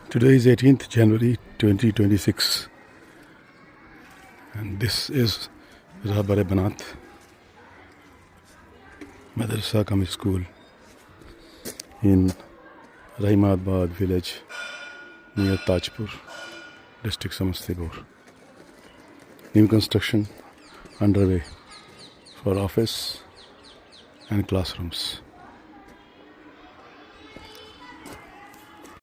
Today is 18th January 2026 and this is Rahbar-e-Banat Madrasa School in Rahimabad Village near Tajpur, district Samastipur. New construction underway for office and classrooms.